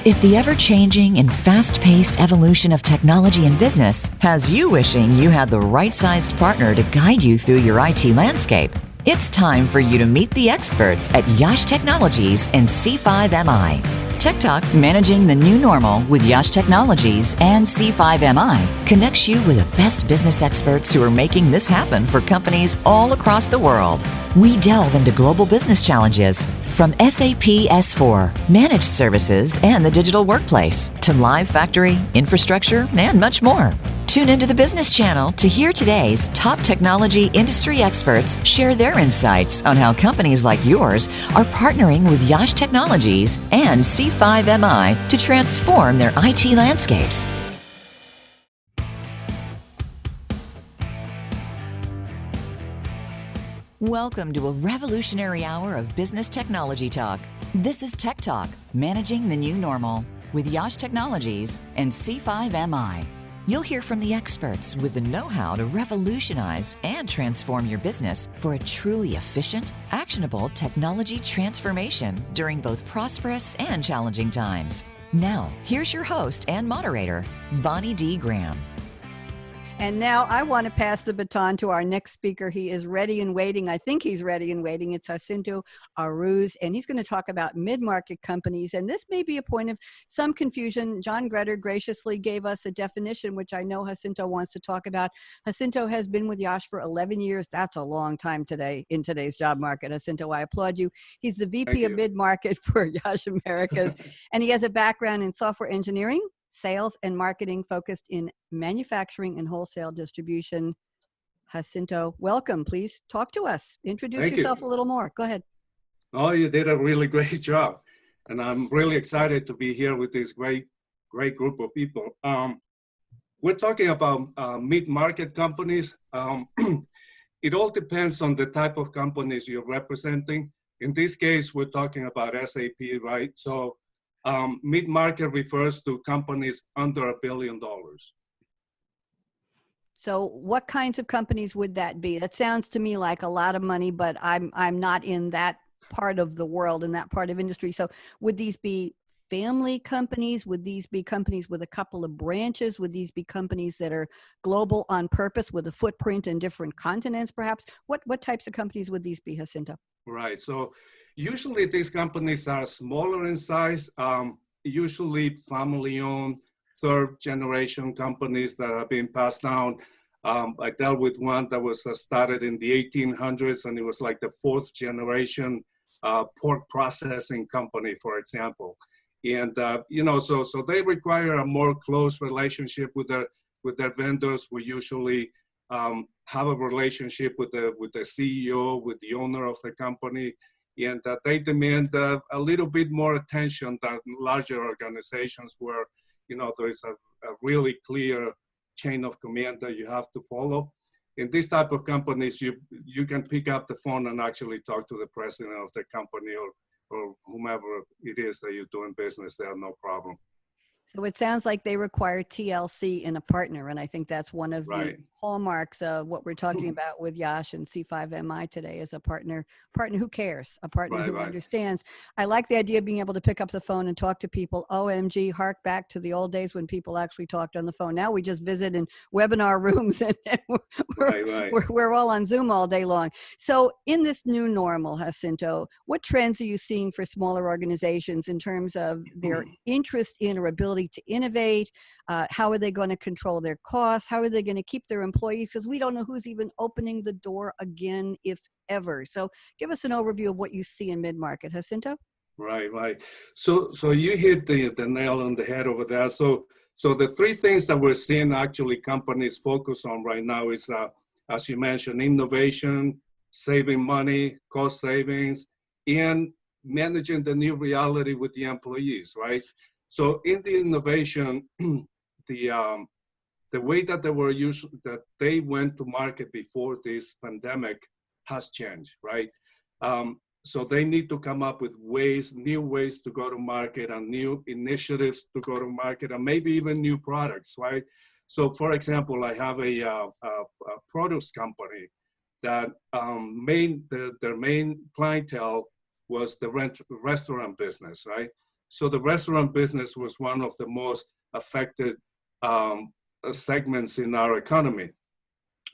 If the ever-changing and fast-paced evolution of technology and business has you wishing you had the right-sized partner to guide you through your IT landscape, it's time for you to meet the experts at YASH Technologies and C5MI. Tech Talk, Managing the New Normal with YASH Technologies and C5MI connects you with the best business experts who are making this happen for companies all across the world. We delve into global business challenges, from SAP S/4, managed services, and the digital workplace, to live factory, infrastructure, and much more. Tune into the Business Channel to hear today's top technology industry experts share their insights on how companies like yours are partnering with YASH Technologies and C5MI to transform their IT landscapes. Welcome to a revolutionary hour of business technology talk. This is Tech Talk, Managing the New Normal with YASH Technologies and C5MI. You'll hear from the experts with the know-how to revolutionize and transform your business for a truly efficient, actionable technology transformation during both prosperous and challenging times. Now, here's your host and moderator, Bonnie D. Graham. And now I want to pass the baton to our next speaker. He is ready and waiting. I think he's ready and waiting. It's Jacinto Arauz, and he's going to talk about mid-market companies. And this may be a point of some confusion. John Gretter graciously gave us a definition, which I know Jacinto wants to talk about. Jacinto has been with YASH for 11 years. That's a long time today in today's job market. Jacinto, I applaud you. He's the VP of mid-market for YASH Americas, and he has a background in software engineering, sales, and marketing focused in manufacturing and wholesale distribution. Jacinto, welcome. Please talk to us. Introduce yourself a little more. Go ahead. Oh, you did a really great job. And I'm really excited to be here with this great group of people. We're talking about mid-market companies. It all depends on the type of companies you're representing. In this case, we're talking about SAP, right? So mid-market refers to companies under $1 billion. So what kinds of companies would that be? That sounds to me like a lot of money, but I'm not in that part of the world, in that part of industry. So would these be family companies? Would these be companies with a couple of branches? Would these be companies that are global on purpose with a footprint in different continents, perhaps? What types of companies would these be, Jacinto? Right. So usually these companies are smaller in size, usually family-owned, third-generation companies that have been passed down. I dealt with one that was started in the 1800s, and it was like the fourth generation pork processing company, for example. And so they require a more close relationship with their vendors. We usually have a relationship with the CEO, with the owner of the company, and they demand a little bit more attention than larger organizations where, there is a really clear chain of command that you have to follow. In this type of companies, you can pick up the phone and actually talk to the president of the company or whomever it is that you're doing business there, no problem. So it sounds like they require TLC in a partner, and I think that's one of the hallmarks of what we're talking about with YASH and C5MI today is a partner who cares, a partner who understands. I like the idea of being able to pick up the phone and talk to people. OMG, hark back to the old days when people actually talked on the phone. Now we just visit in webinar rooms and we're all on Zoom all day long. So in this new normal, Jacinto, what trends are you seeing for smaller organizations in terms of their interest in or ability to innovate? How are they going to control their costs? How are they going to keep their employees? Because we don't know who's even opening the door again, if ever. So give us an overview of what you see in mid-market, Jacinto. Right. So you hit the nail on the head over there. So the three things that we're seeing actually companies focus on right now is, as you mentioned, innovation, saving money, cost savings, and managing the new reality with the employees, right? So in the innovation, the way that they went to market before this pandemic has changed, right? So they need to come up with new ways to go to market and new initiatives to go to market and maybe even new products, right? So for example, I have a produce company that their main clientele was the restaurant business, right? So the restaurant business was one of the most affected segments in our economy.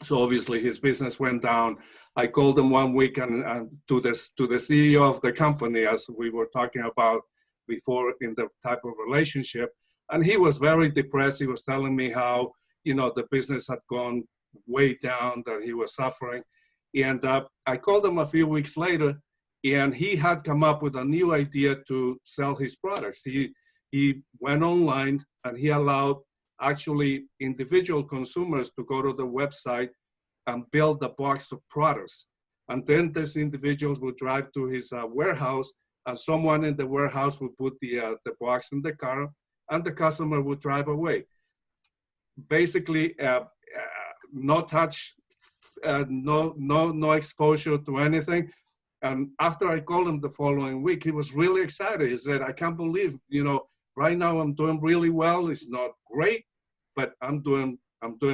So obviously his business went down. I called him one week and to the CEO of the company, as we were talking about before in the type of relationship, and he was very depressed. He was telling me how, you know, the business had gone way down, that he was suffering. And I called him a few weeks later, and he had come up with a new idea to sell his products. He went online and he allowed actually individual consumers to go to the website and build a box of products. And then these individuals would drive to his warehouse, and someone in the warehouse would put the box in the car, and the customer would drive away. Basically, no touch, no exposure to anything. And after I called him the following week, he was really excited. He said, I can't believe, you know, right now I'm doing really well. It's not great, but I'm doing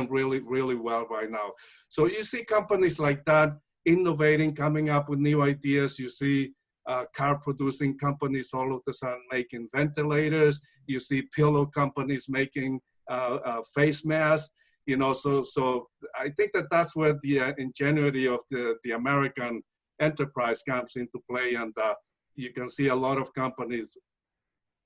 really, really well right now. So you see companies like that innovating, coming up with new ideas. You see car producing companies all of a sudden making ventilators. You see pillow companies making face masks. You know, so I think that's where the ingenuity of the American enterprise comes into play, and you can see a lot of companies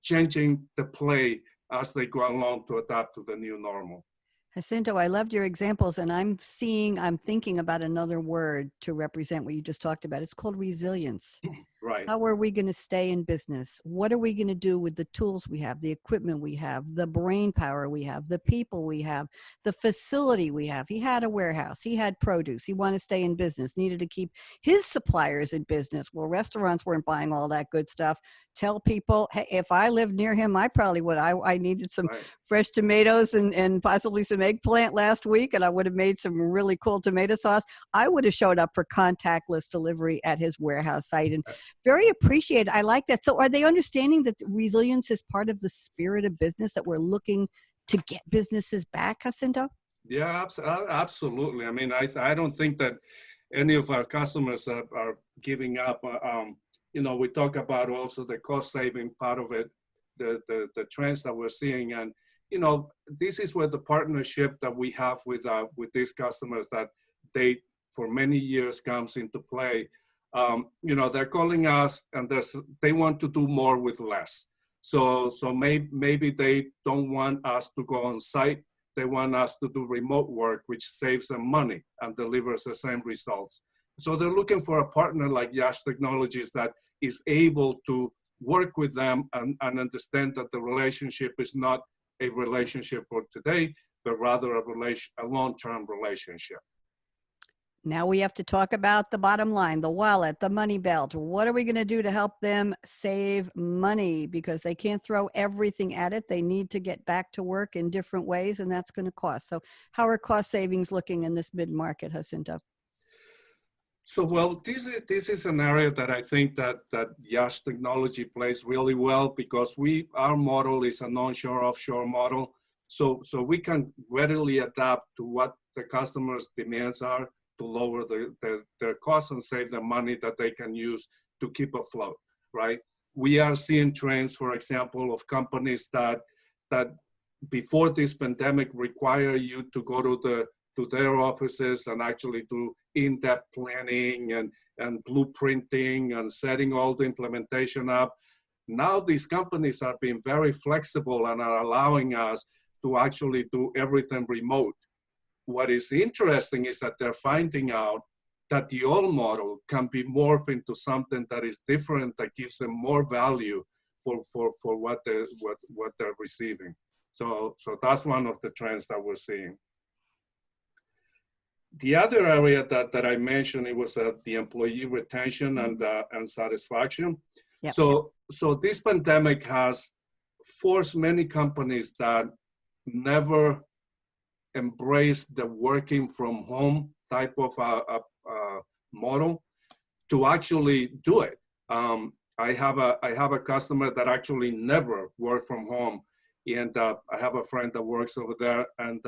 changing the play as they go along to adapt to the new normal. Jacinto, I loved your examples, and I'm thinking about another word to represent what you just talked about. It's called resilience. Right. How are we going to stay in business? What are we going to do with the tools we have, the equipment we have, the brain power we have, the people we have, the facility we have? He had a warehouse. He had produce. He wanted to stay in business, needed to keep his suppliers in business. Well, restaurants weren't buying all that good stuff. Tell people, hey, if I lived near him, I probably would. I needed some fresh tomatoes and possibly some eggplant last week, and I would have made some really cool tomato sauce. I would have showed up for contactless delivery at his warehouse site, and very appreciated. I like that. So are they understanding that resilience is part of the spirit of business, that we're looking to get businesses back, Jacinto? Yeah, absolutely. I mean, I don't think that any of our customers are giving up. You know, we talk about also the cost saving part of it, the trends that we're seeing. And, you know, this is where the partnership that we have with these customers that they, for many years, comes into play. You know, they're calling us and they want to do more with less. So maybe they don't want us to go on site. They want us to do remote work, which saves them money and delivers the same results. So they're looking for a partner like YASH Technologies that is able to work with them and understand that the relationship is not a relationship for today, but rather a long-term relationship. Now we have to talk about the bottom line, the wallet, the money belt. What are we going to do to help them save money? Because they can't throw everything at it. They need to get back to work in different ways, and that's going to cost. So how are cost savings looking in this mid-market, Jacinto? So, well, this is an area that I think that YASH Technology plays really well, because our model is a non-shore offshore model. So we can readily adapt to what the customer's demands are to lower their costs and save them money that they can use to keep afloat, right? We are seeing trends, for example, of companies that before this pandemic require you to go to their offices and actually do in-depth planning and blueprinting and setting all the implementation up. Now these companies are being very flexible and are allowing us to actually do everything remote. What is interesting is that they're finding out that the old model can be morphed into something that is different, that gives them more value for what they're receiving. So that's one of the trends that we're seeing. The other area that I mentioned, it was the employee retention and satisfaction. Yep. So this pandemic has forced many companies that never embraced the working from home type of model to actually do it. I have a customer that actually never worked from home, and I have a friend that works over there, and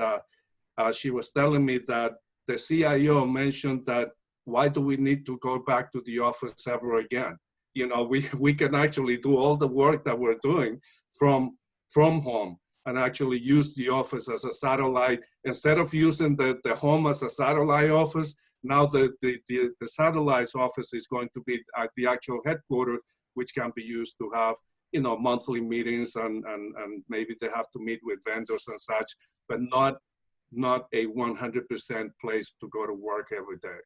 she was telling me that the CIO mentioned that, why do we need to go back to the office ever again? you know, we can actually do all the work that we're doing from home and actually use the office as a satellite. Instead of using the home as a satellite office, now the satellite office is going to be at the actual headquarters, which can be used to have, you know, monthly meetings and maybe they have to meet with vendors and such, but not a 100% place to go to work every day.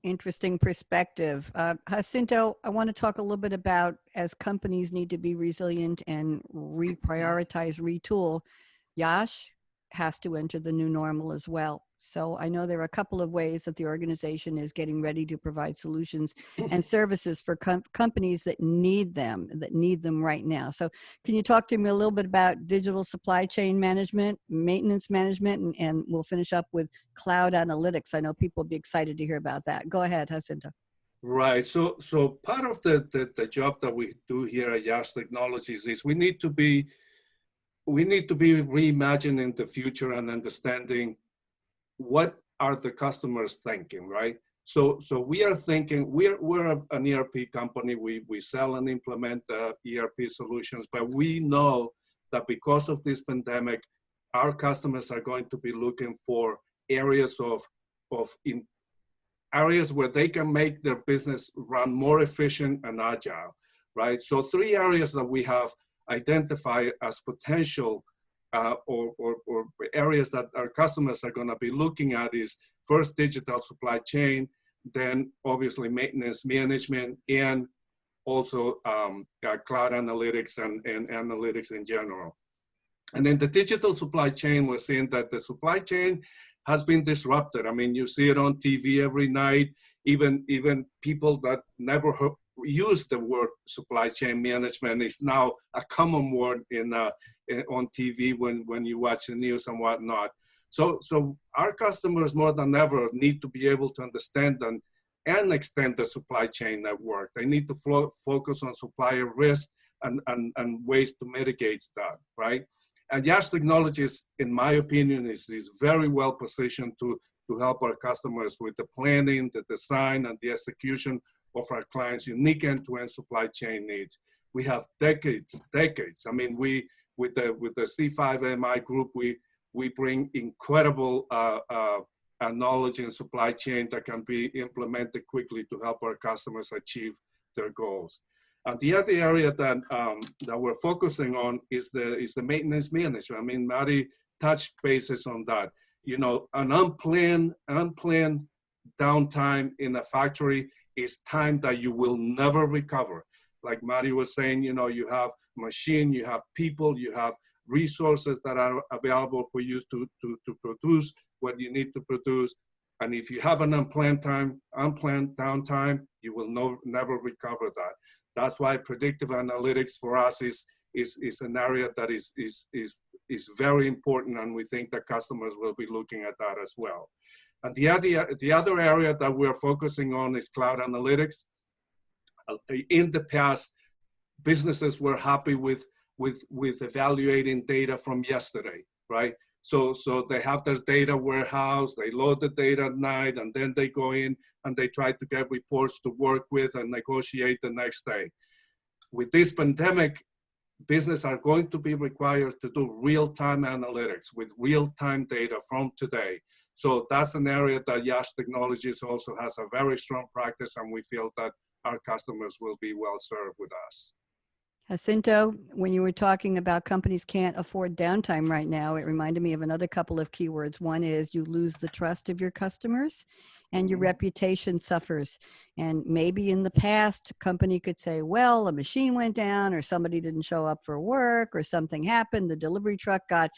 Interesting perspective. Jacinto, I want to talk a little bit about, as companies need to be resilient and reprioritize, retool, YASH has to enter the new normal as well. So I know there are a couple of ways that the organization is getting ready to provide solutions and services for companies that need them right now. So can you talk to me a little bit about digital supply chain management, maintenance management, and we'll finish up with cloud analytics. I know people will be excited to hear about that. Go ahead, Jacinto. Right. So part of the job that we do here at YASH Technologies is we need to be reimagining the future and understanding what are the customers thinking, right? So we are thinking, we're an ERP company. We sell and implement ERP solutions, but we know that because of this pandemic, our customers are going to be looking for areas areas where they can make their business run more efficient and agile, right? So 3 areas that we have identified as potential or areas that our customers are going to be looking at is first digital supply chain, then obviously maintenance management, and also cloud analytics and analytics in general. And in the digital supply chain, we're seeing that the supply chain has been disrupted. I mean, you see it on TV every night, even people that never use the word supply chain management is now a common word on TV when you watch the news and whatnot. So our customers more than ever need to be able to understand and extend the supply chain network. They need to focus on supplier risk and ways to mitigate that, right? And YASH Technologies, in my opinion, is very well positioned to help our customers with the planning, the design, and the execution of our clients' unique end-to-end supply chain needs. We have decades. I mean, with the C5MI group, we bring incredible knowledge in supply chain that can be implemented quickly to help our customers achieve their goals. And the other area that we're focusing on is the maintenance management. I mean, Mari touched bases on that. You know, an unplanned downtime in a factory is time that you will never recover. Like Mari was saying, you know, you have machine, you have people, you have resources that are available for you to produce what you need to produce. And if you have an unplanned downtime, you will never recover that. That's why predictive analytics for us is an area that is very important, and we think that customers will be looking at that as well. And the other area that we're focusing on is cloud analytics. In the past, businesses were happy with evaluating data from yesterday, right? So they have their data warehouse, they load the data at night, and then they go in and they try to get reports to work with and negotiate the next day. With this pandemic, businesses are going to be required to do real-time analytics with real-time data from today. So that's an area that YASH Technologies also has a very strong practice, and we feel that our customers will be well served with us. Jacinto, when you were talking about companies can't afford downtime right now, it reminded me of another couple of keywords. One is you lose the trust of your customers and your reputation suffers. And maybe in the past, a company could say, well, a machine went down or somebody didn't show up for work or something happened. The delivery truck got,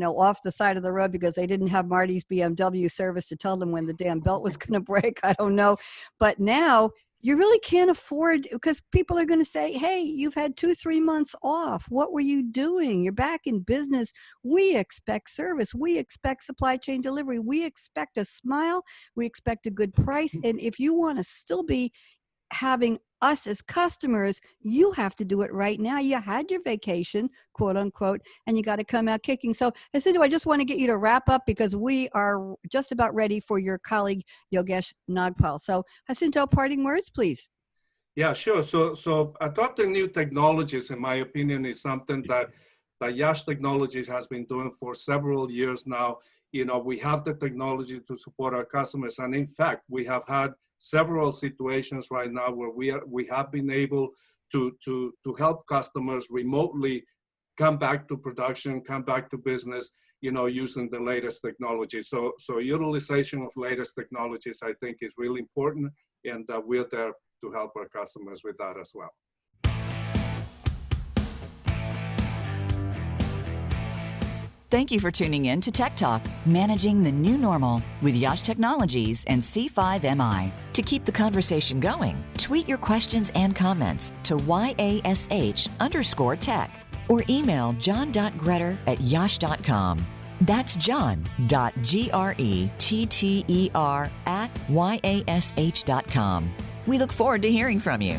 off the side of the road because they didn't have Marty's BMW service to tell them when the damn belt was going to break. I don't know. But now, you really can't afford, because people are going to say, hey, you've had 2-3 months off. What were you doing? You're back in business. We expect service. We expect supply chain delivery. We expect a smile. We expect a good price. And if you want to still be having us as customers, you have to do it right now. You had your vacation, quote unquote, and you got to come out kicking. So Jacinto, I just want to get you to wrap up because we are just about ready for your colleague, Yogesh Nagpal. So Jacinto, parting words, please. Yeah, sure. So adopting new technologies, in my opinion, is something that YASH Technologies has been doing for several years now. We have the technology to support our customers, and in fact, we have had several situations right now where we have been able to help customers remotely come back to production, come back to business, using the latest technology. So utilization of latest technologies, I think, is really important, and we're there to help our customers with that as well. Thank you for tuning in to Tech Talk, Managing the New Normal with YASH Technologies and C5MI. To keep the conversation going, tweet your questions and comments to YASH_tech or email john.gretter@yash.com. That's john.gretter@yash.com. We look forward to hearing from you.